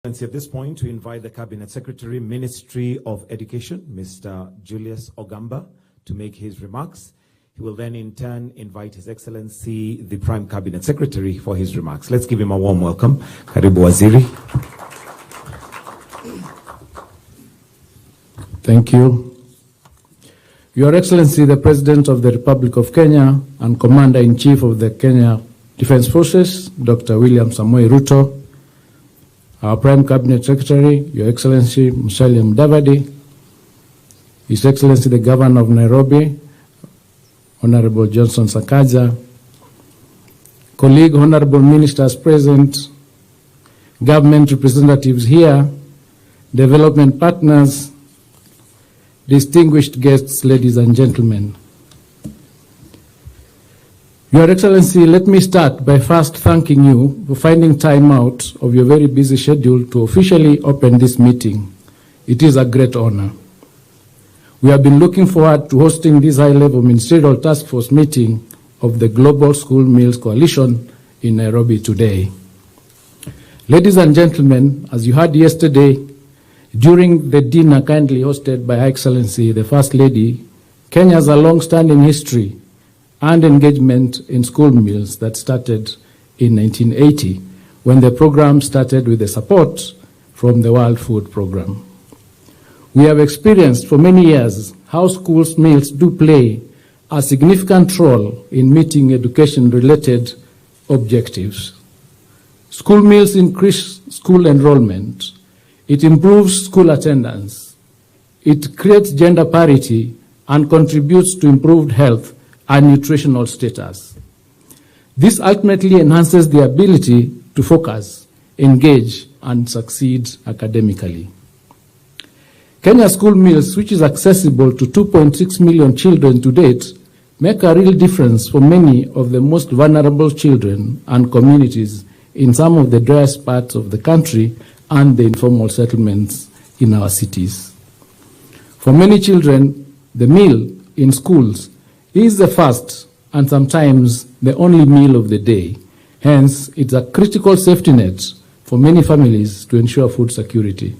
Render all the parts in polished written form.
At this point, we invite the Cabinet Secretary, Ministry of Education, Mr. Julius Ogamba, to make his remarks. He will then in turn invite His Excellency, the Prime Cabinet Secretary, for his remarks. Let's give him a warm welcome. Karibu Waziri. Thank you. Your Excellency, the President of the Republic of Kenya and Commander-in-Chief of the Kenya Defense Forces, Dr. William Samoei Ruto, our Prime Cabinet Secretary, Your Excellency Musalia Mudavadi, His Excellency the Governor of Nairobi, Honorable Johnson Sakaja, colleague Honorable Ministers present, government representatives here, development partners, distinguished guests, ladies and gentlemen. Your Excellency, let me start by first thanking you for finding time out of your very busy schedule to officially open this meeting. It is a great honor. We have been looking forward to hosting this high-level ministerial task force meeting of the Global School Meals Coalition in Nairobi today. Ladies and gentlemen, as you heard yesterday, during the dinner kindly hosted by Her Excellency, the First Lady, Kenya has a long-standing history and engagement in school meals that started in 1980, when the program started with the support from the World Food Program. We have experienced for many years how school meals do play a significant role in meeting education-related objectives. School meals increase school enrollment. It improves school attendance. It creates gender parity and contributes to improved health and nutritional status. This ultimately enhances the ability to focus, engage, and succeed academically. Kenya school meals, which is accessible to 2.6 million children to date, make a real difference for many of the most vulnerable children and communities in some of the driest parts of the country and the informal settlements in our cities. For many children, the meal in schools is the first and sometimes the only meal of the day. Hence, it's a critical safety net for many families to ensure food security.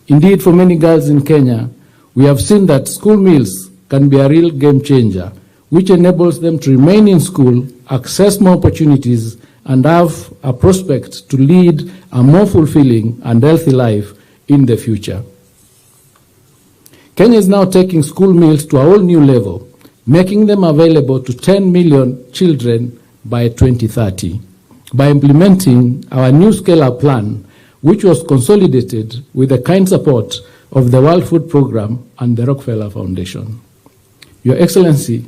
Indeed, for many girls in Kenya, we have seen that school meals can be a real game changer, which enables them to remain in school, access more opportunities, and have a prospect to lead a more fulfilling and healthy life in the future. Kenya is now taking school meals to a whole new level, making them available to 10 million children by 2030, by implementing our new scale-up plan, which was consolidated with the kind support of the World Food Program and the Rockefeller Foundation. Your Excellency,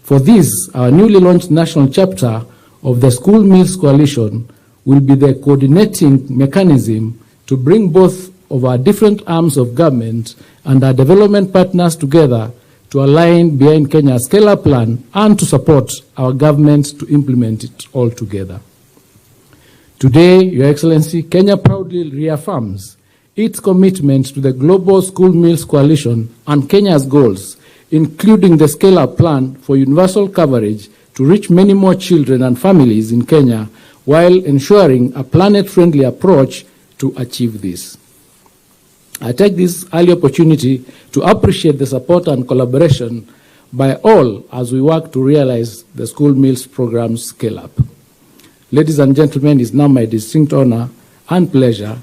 for this, our newly launched national chapter of the School Meals Coalition will be the coordinating mechanism to bring both of our different arms of government and our development partners together to align behind Kenya's scale-up plan and to support our government to implement it all together. Today, Your Excellency, Kenya proudly reaffirms its commitment to the Global School Meals Coalition and Kenya's goals, including the scale-up plan for universal coverage to reach many more children and families in Kenya, while ensuring a planet-friendly approach to achieve this. I take this early opportunity to appreciate the support and collaboration by all as we work to realize the school meals program's scale-up. Ladies and gentlemen, it is now my distinct honor and pleasure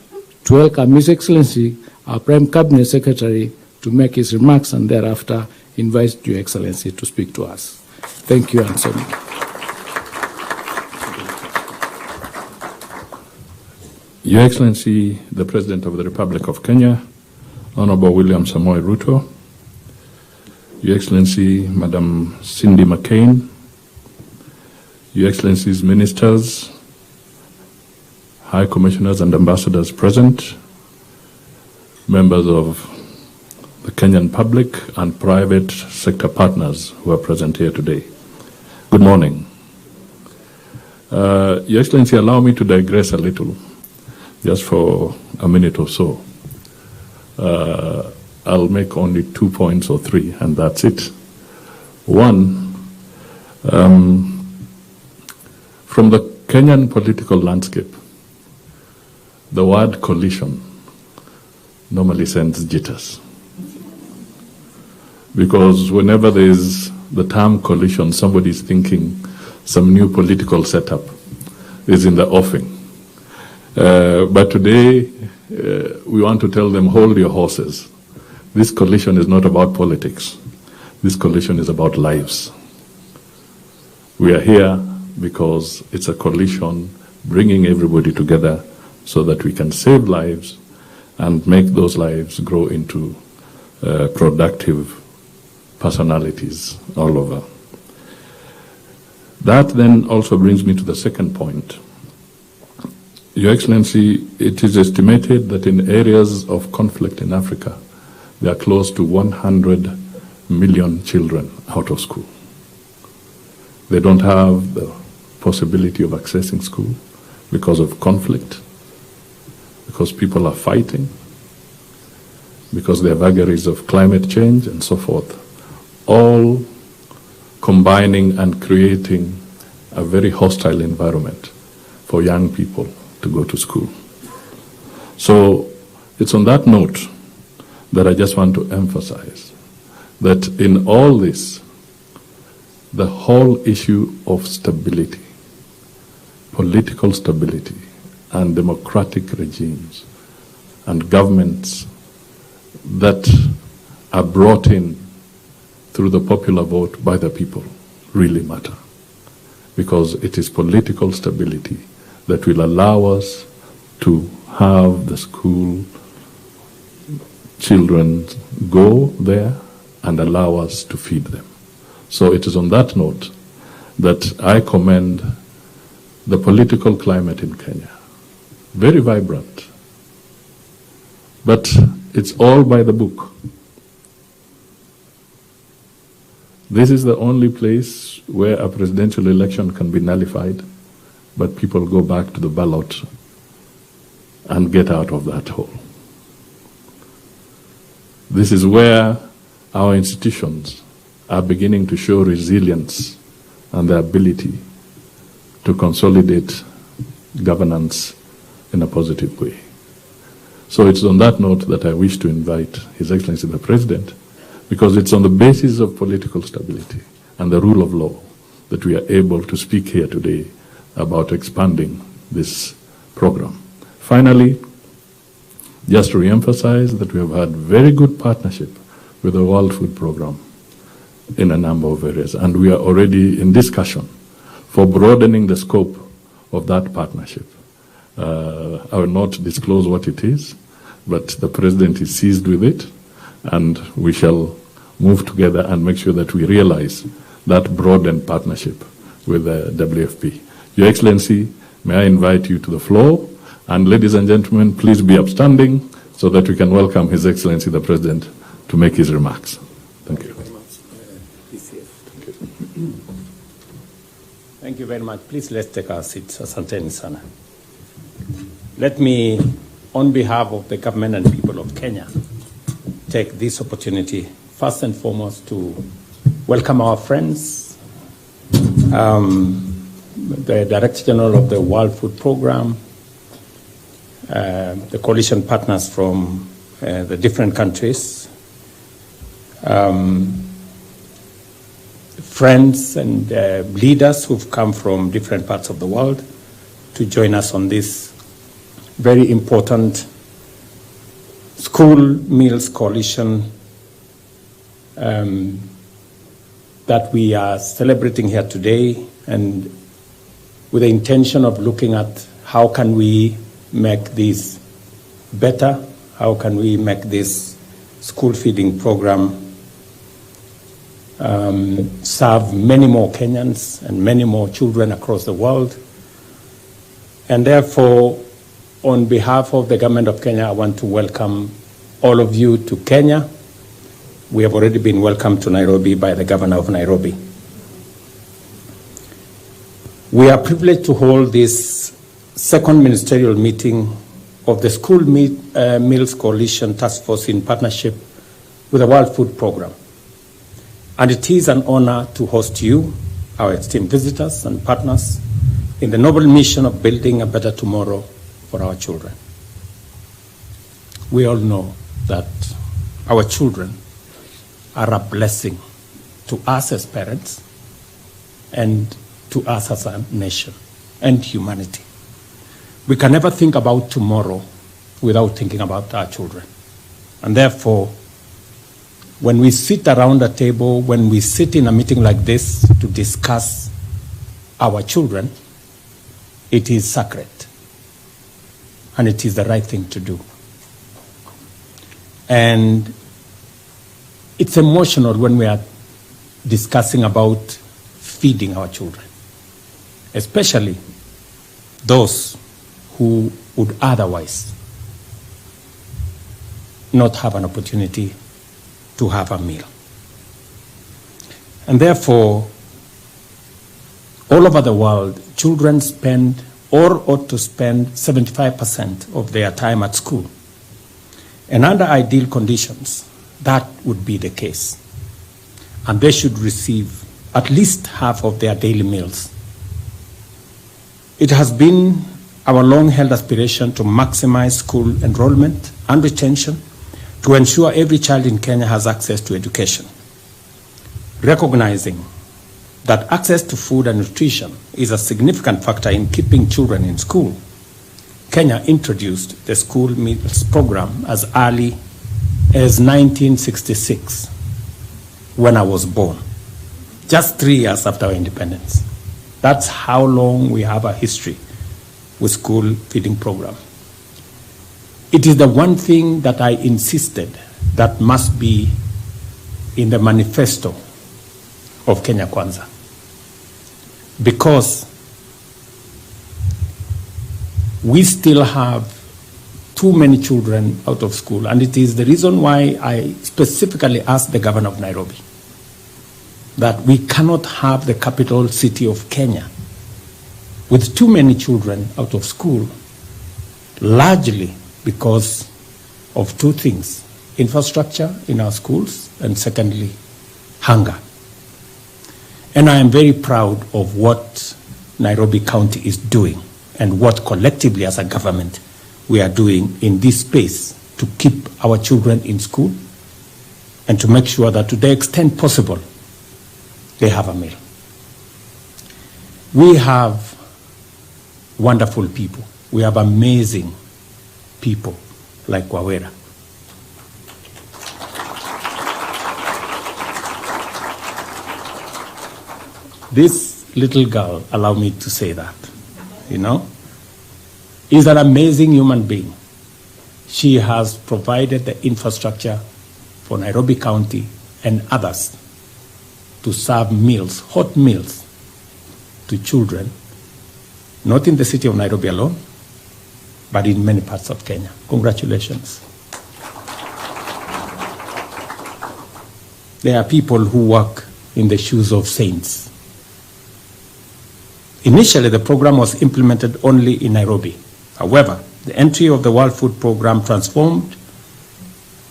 to welcome His Excellency, our Prime Cabinet Secretary, to make his remarks and thereafter invite Your Excellency to speak to us. Thank you, and so much. Your Excellency, the President of the Republic of Kenya, Honorable William Samoei Ruto, Your Excellency, Madam Cindy McCain, Your Excellencies, Ministers, High Commissioners and Ambassadors present, members of the Kenyan public and private sector partners who are present here today. Good morning. Your Excellency, allow me to digress a little, just for a minute or so. I'll make only 2 points or 3, and that's it. One, from the Kenyan political landscape, the word coalition normally sends jitters. Because whenever there is the term coalition, somebody is thinking some new political setup is in the offing. But today, we want to tell them, hold your horses. This coalition is not about politics. This coalition is about lives. We are here because it's a coalition bringing everybody together so that we can save lives and make those lives grow into productive personalities all over. That then also brings me to the second point. Your Excellency, it is estimated that in areas of conflict in Africa, there are close to 100 million children out of school. They don't have the possibility of accessing school because of conflict, because people are fighting, because there are vagaries of climate change and so forth, all combining and creating a very hostile environment for young people to go to school. So it's on that note that I just want to emphasize that in all this, the whole issue of stability, political stability, and democratic regimes and governments that are brought in through the popular vote by the people really matter. Because it is political stability that will allow us to have the school children go there and allow us to feed them. So it is on that note that I commend the political climate in Kenya. Very vibrant. But it's all by the book. This is the only place where a presidential election can be nullified, but people go back to the ballot and get out of that hole. This is where our institutions are beginning to show resilience and the ability to consolidate governance in a positive way. So it's on that note that I wish to invite His Excellency the President, because it's on the basis of political stability and the rule of law that we are able to speak here today about expanding this program. Finally, just to re-emphasize that we have had very good partnership with the World Food Program in a number of areas, and we are already in discussion for broadening the scope of that partnership. I will not disclose what it is, but the President is seized with it, and we shall move together and make sure that we realize that broadened partnership with the WFP. Your Excellency, may I invite you to the floor, and ladies and gentlemen, please be upstanding so that we can welcome His Excellency the President to make his remarks. Thank you. Thank you very much. Please let's take our seats. Asanteni sana. Let me, on behalf of the government and people of Kenya, take this opportunity, first and foremost, to welcome our friends, the Director General of the World Food Program, the coalition partners from the different countries, friends and leaders who've come from different parts of the world to join us on this very important school meals coalition that we are celebrating here today, and with the intention of looking at how can we make this better, how can we make this school feeding program serve many more Kenyans and many more children across the world. And therefore, on behalf of the government of Kenya, I want to welcome all of you to Kenya. We have already been welcomed to Nairobi by the governor of Nairobi. We are privileged to hold this second ministerial meeting of the School Meals Coalition Task Force in partnership with the World Food Program. And it is an honor to host you, our esteemed visitors and partners, in the noble mission of building a better tomorrow for our children. we all know that our children are a blessing to us as parents and to us as a nation and humanity. We can never think about tomorrow without thinking about our children. And therefore, when we sit around a table, when we sit in a meeting like this to discuss our children, it is sacred. And it is the right thing to do. And it's emotional when we are discussing about feeding our children, especially those who would otherwise not have an opportunity to have a meal. And therefore, all over the world, children spend or ought to spend 75% of their time at school. And under ideal conditions, that would be the case. And they should receive at least half of their daily meals. It has been our long-held aspiration to maximize school enrollment and retention to ensure every child in Kenya has access to education. Recognizing that access to food and nutrition is a significant factor in keeping children in school, Kenya introduced the school meals program as early as 1966, when I was born, just 3 years after our independence. That's how long we have a history with school feeding program. It is the one thing that I insisted that must be in the manifesto of Kenya Kwanza, because we still have too many children out of school, and it is the reason why I specifically asked the governor of Nairobi that we cannot have the capital city of Kenya with too many children out of school, largely because of two things: infrastructure in our schools, and secondly, hunger. And I am very proud of what Nairobi County is doing and what collectively as a government we are doing in this space to keep our children in school and to make sure that to the extent possible they have a meal. We have wonderful people. We have amazing people like Wawera. This little girl, allow me to say that, is an amazing human being. She has provided the infrastructure for Nairobi County and others to serve meals, hot meals, to children, not in the city of Nairobi alone, but in many parts of Kenya. Congratulations. There are people who walk in the shoes of saints. Initially, the program was implemented only in Nairobi. However, the entry of the World Food Program transformed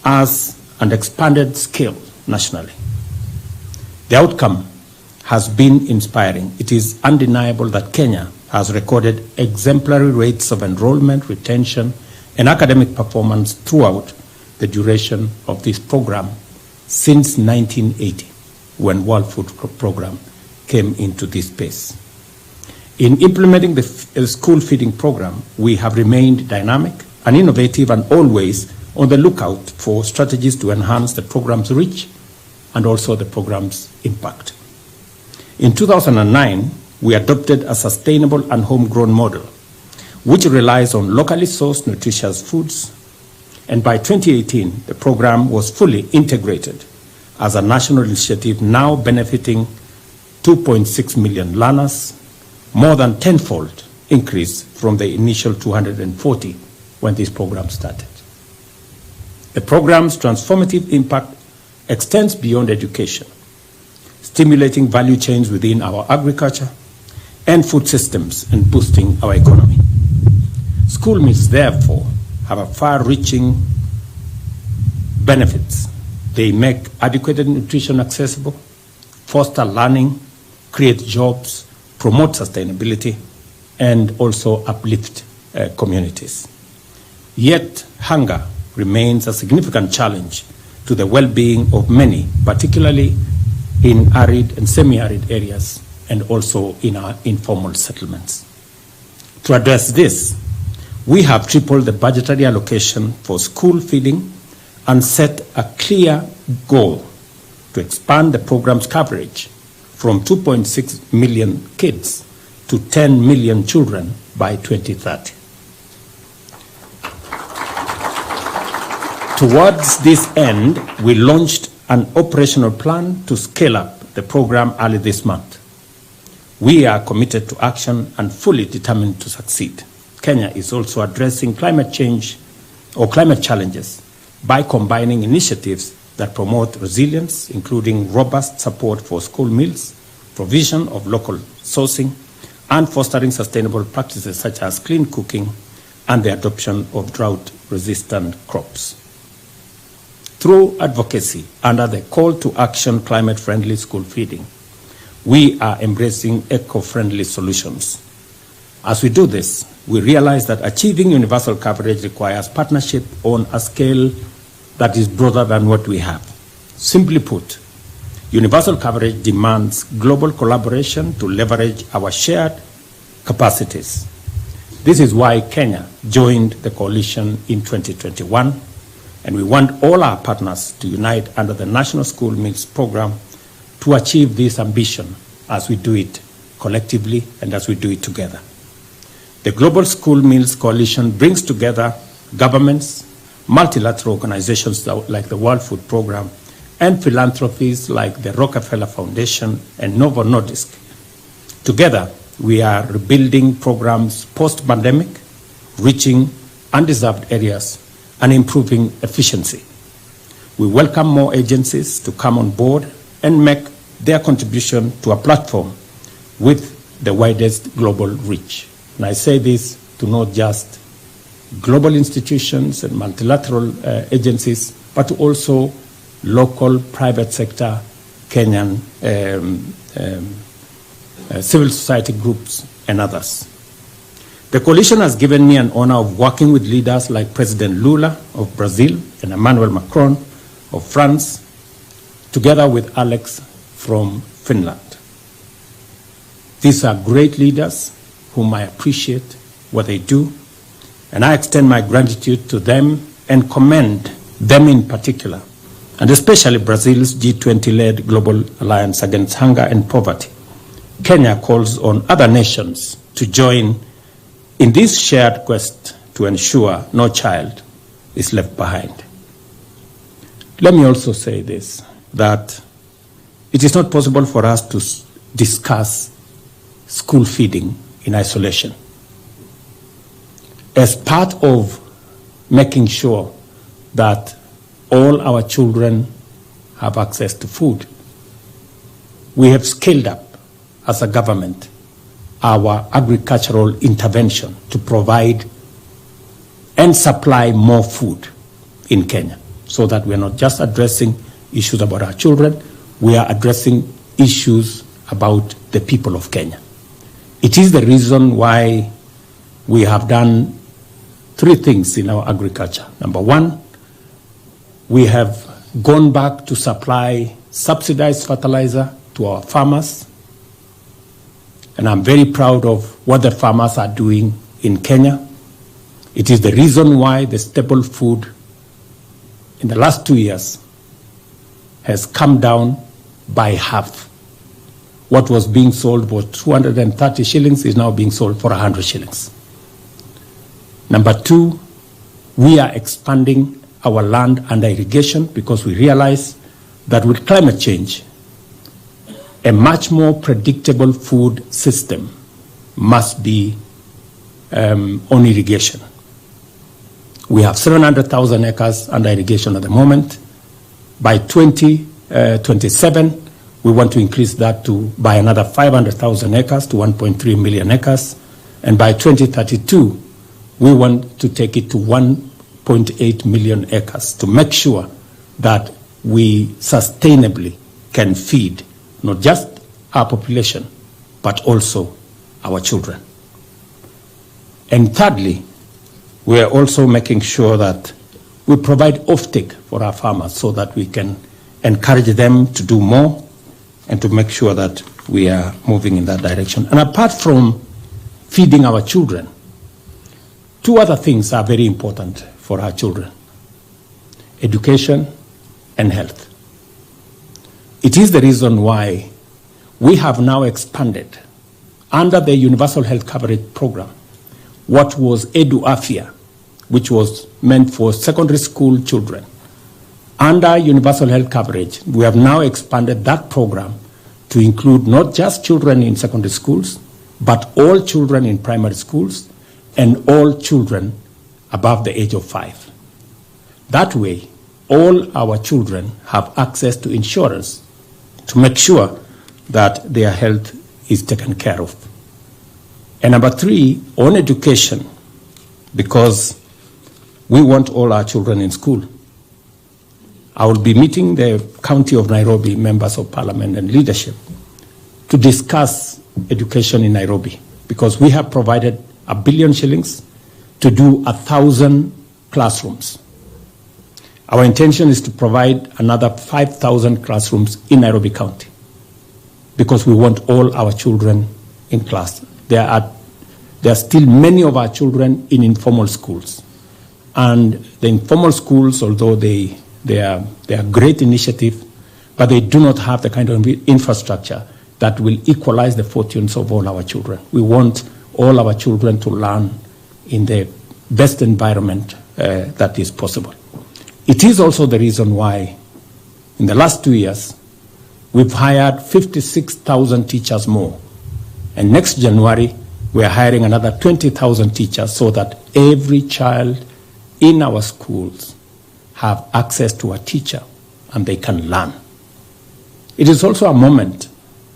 us and expanded scale nationally. The outcome has been inspiring. It is undeniable that Kenya has recorded exemplary rates of enrollment, retention, and academic performance throughout the duration of this program since 1980, when World Food Program came into this space. In implementing the school feeding program, we have remained dynamic and innovative and always on the lookout for strategies to enhance the program's reach and also the program's impact. In 2009, we adopted a sustainable and homegrown model, which relies on locally sourced nutritious foods. And by 2018, the program was fully integrated as a national initiative, now benefiting 2.6 million learners, more than tenfold increase from the initial 240 when this program started. The program's transformative impact extends beyond education, stimulating value chains within our agriculture and food systems and boosting our economy. School meals, therefore, have a far-reaching benefits. They make adequate nutrition accessible, foster learning, create jobs, promote sustainability, and also uplift communities. Yet hunger remains a significant challenge to the well-being of many, particularly in arid and semi-arid areas and also in our informal settlements. To address this, we have tripled the budgetary allocation for school feeding and set a clear goal to expand the program's coverage from 2.6 million kids to 10 million children by 2030. Towards this end, we launched an operational plan to scale up the program early this month. We are committed to action and fully determined to succeed. Kenya is also addressing climate change or climate challenges by combining initiatives that promote resilience, including robust support for school meals, provision of local sourcing, and fostering sustainable practices such as clean cooking and the adoption of drought-resistant crops. Through advocacy under the call to action climate-friendly school feeding, we are embracing eco-friendly solutions. As we do this, we realize that achieving universal coverage requires partnership on a scale that is broader than what we have. Simply put, universal coverage demands global collaboration to leverage our shared capacities. This is why Kenya joined the coalition in 2021, and we want all our partners to unite under the National School Meals Program to achieve this ambition as we do it collectively and as we do it together. The Global School Meals Coalition brings together governments, multilateral organizations like the World Food Program, and philanthropies like the Rockefeller Foundation and Novo Nordisk. Together, we are rebuilding programs post-pandemic, reaching undeserved areas, and improving efficiency. We welcome more agencies to come on board and make their contribution to a platform with the widest global reach. And I say this to not just global institutions and multilateral agencies, but to also local private sector Kenyan civil society groups and others. The coalition has given me an honor of working with leaders like President Lula of Brazil and Emmanuel Macron of France, together with Alex from Finland. These are great leaders whom I appreciate what they do, and I extend my gratitude to them and commend them in particular, and especially Brazil's G20-led Global Alliance Against Hunger and Poverty. Kenya calls on other nations to join in this shared quest to ensure no child is left behind. Let me also say this, that it is not possible for us to discuss school feeding in isolation. As part of making sure that all our children have access to food, we have scaled up as a government our agricultural intervention to provide and supply more food in Kenya, so that we are not just addressing issues about our children, we are addressing issues about the people of Kenya. It is the reason why we have done three things in our agriculture. Number one, we have gone back to supply subsidized fertilizer to our farmers. And I'm very proud of what the farmers are doing in Kenya. It is the reason why the staple food in the last 2 years has come down by half. What was being sold for 230 shillings is now being sold for 100 shillings. Number two, we are expanding our land under irrigation because we realize that with climate change, a much more predictable food system must be on irrigation. We have 700,000 acres under irrigation at the moment. By 2027, we want to increase that by another 500,000 acres to 1.3 million acres. And by 2032, we want to take it to 1.8 million acres to make sure that we sustainably can feed not just our population, but also our children. And thirdly, we are also making sure that We provide offtake for our farmers so that we can encourage them to do more and to make sure that we are moving in that direction. And apart from feeding our children, two other things are very important for our children: education and health. It is the reason why we have now expanded, under the Universal Health Coverage Program, what was Edu Afia, which was meant for secondary school children. Under Universal Health Coverage, we have now expanded that program to include not just children in secondary schools, but all children in primary schools and all children above the age of 5. That way, all our children have access to insurance to make sure that their health is taken care of. And number 3, on education, because we want all our children in school. I will be meeting the County of Nairobi members of parliament and leadership to discuss education in Nairobi, because we have provided 1 billion shillings to do 1,000 classrooms. Our intention is to provide another 5,000 classrooms in Nairobi County, because we want all our children in class. There are still many of our children in informal schools. And the informal schools, although they are great initiative, but they do not have the kind of infrastructure that will equalize the fortunes of all our children. We want all our children to learn in the best environment that is possible. It is also the reason why in the last 2 years, we've hired 56,000 teachers more. And next January, we are hiring another 20,000 teachers so that every child in our schools have access to a teacher and they can learn. It is also a moment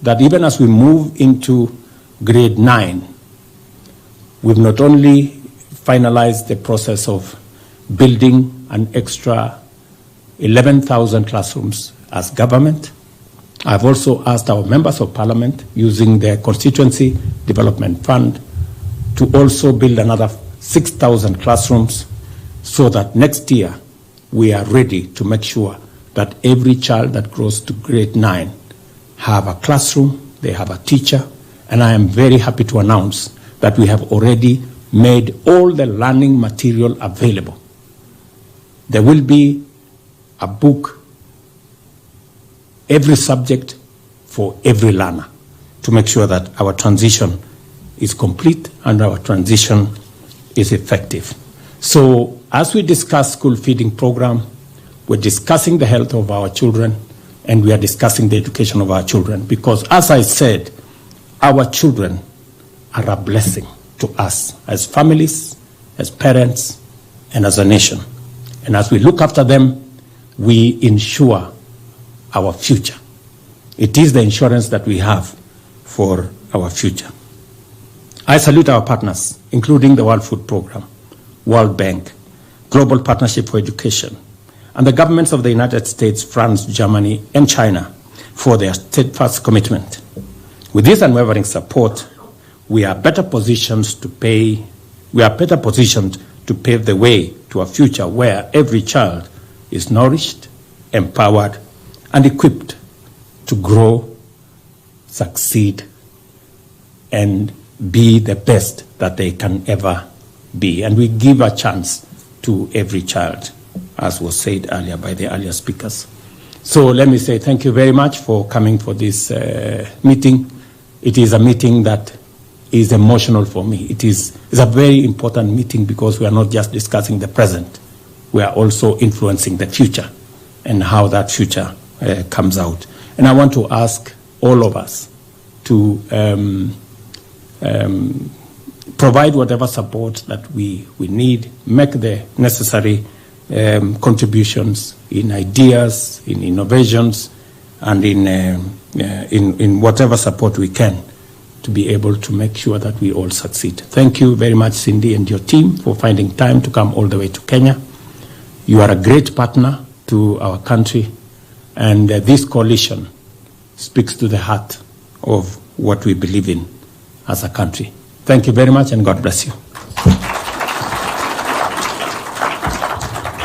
that even as we move into grade 9, we've not only finalized the process of building an extra 11,000 classrooms as government. I've also asked our members of parliament, using their constituency development fund, to also build another 6,000 classrooms so that next year we are ready to make sure that every child that grows to grade 9 have a classroom, they have a teacher, and I am very happy to announce that we have already made all the learning material available. There will be a book, every subject for every learner, to make sure that our transition is complete and our transition is effective. So as we discuss school feeding program, we're discussing the health of our children and we are discussing the education of our children, because as I said, our children are a blessing to us as families, as parents, and as a nation. And as we look after them, we ensure our future. It is the insurance that we have for our future. I salute our partners, including the World Food Programme, World Bank, Global Partnership for Education, and the governments of the United States, France, Germany, and China for their steadfast commitment. With this unwavering support, we are better positioned to pave the way to a future where every child is nourished, empowered, and equipped to grow, succeed, and be the best that they can ever be. And we give a chance to every child, as was said earlier by the earlier speakers. So let me say thank you very much for coming for this meeting. It is a meeting that is emotional for me. It's a very important meeting because we are not just discussing the present, we are also influencing the future and how that future comes out. And I want to ask all of us to provide whatever support that we need, make the necessary contributions in ideas, in innovations, and in whatever support we can to be able to make sure that we all succeed. Thank you very much, Cindy, and your team for finding time to come all the way to Kenya. You are a great partner to our country, and this coalition speaks to the heart of what we believe in as a country. Thank you very much, and God bless you.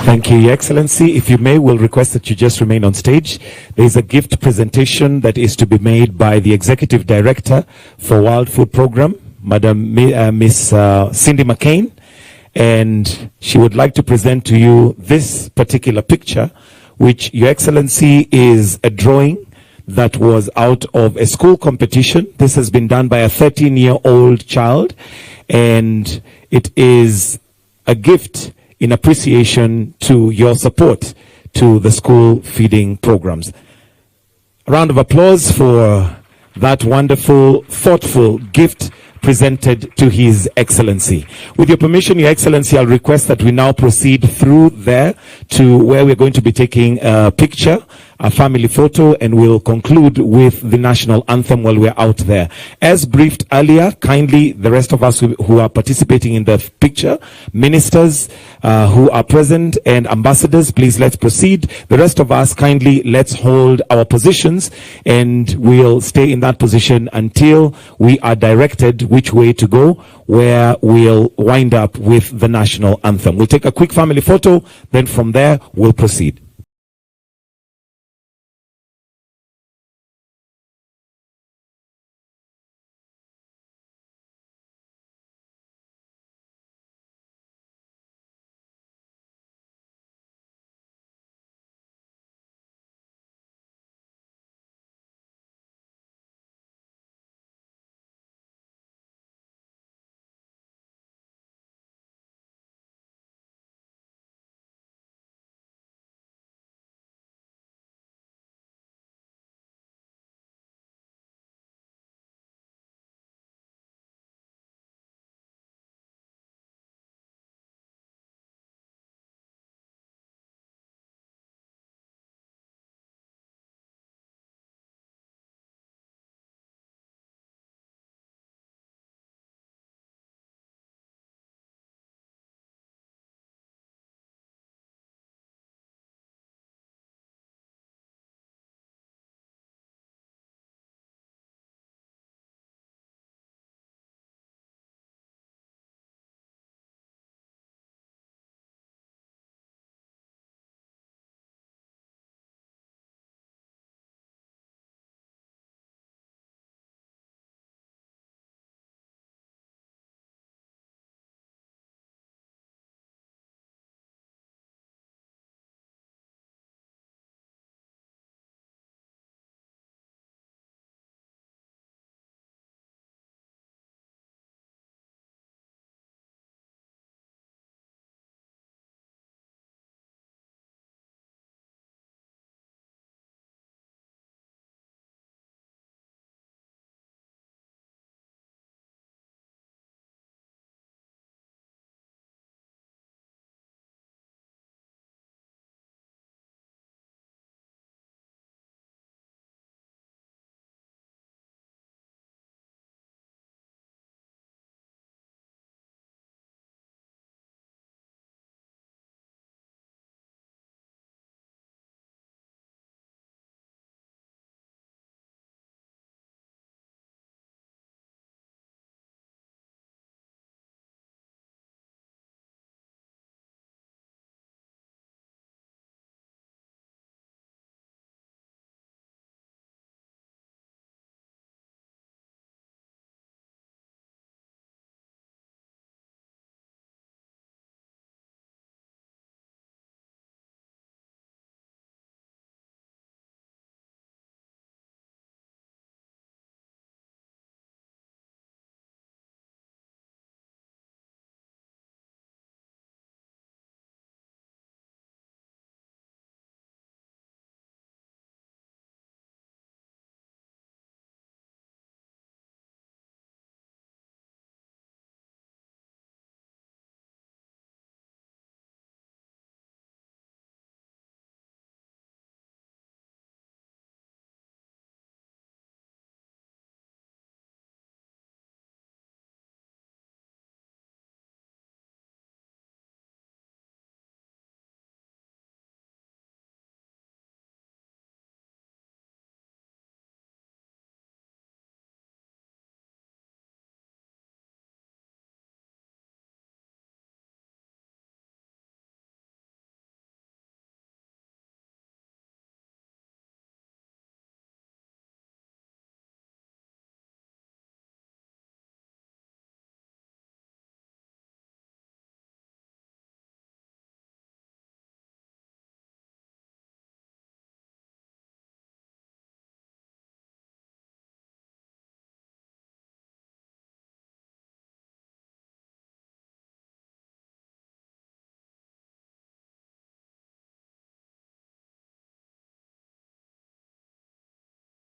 Thank you, Your Excellency. If you may, we'll request that you just remain on stage. There is a gift presentation that is to be made by the Executive Director for World Food Program, Miss Cindy McCain, and she would like to present to you this particular picture, which, Your Excellency, is a drawing that was out of a school competition. This has been done by a 13-year-old child, and it is a gift in appreciation to your support to the school feeding programs. A round of applause for that wonderful, thoughtful gift presented to His Excellency. With your permission, Your Excellency, I'll request that we now proceed through there to where we're going to be taking a picture, a family photo, and we'll conclude with the national anthem while we're out there. As briefed earlier, kindly, the rest of us who are participating in the picture, ministers who are present and ambassadors, please let's proceed. The rest of us, kindly, let's hold our positions, and we'll stay in that position until we are directed which way to go, where we'll wind up with the national anthem. We'll take a quick family photo, then from there we'll proceed.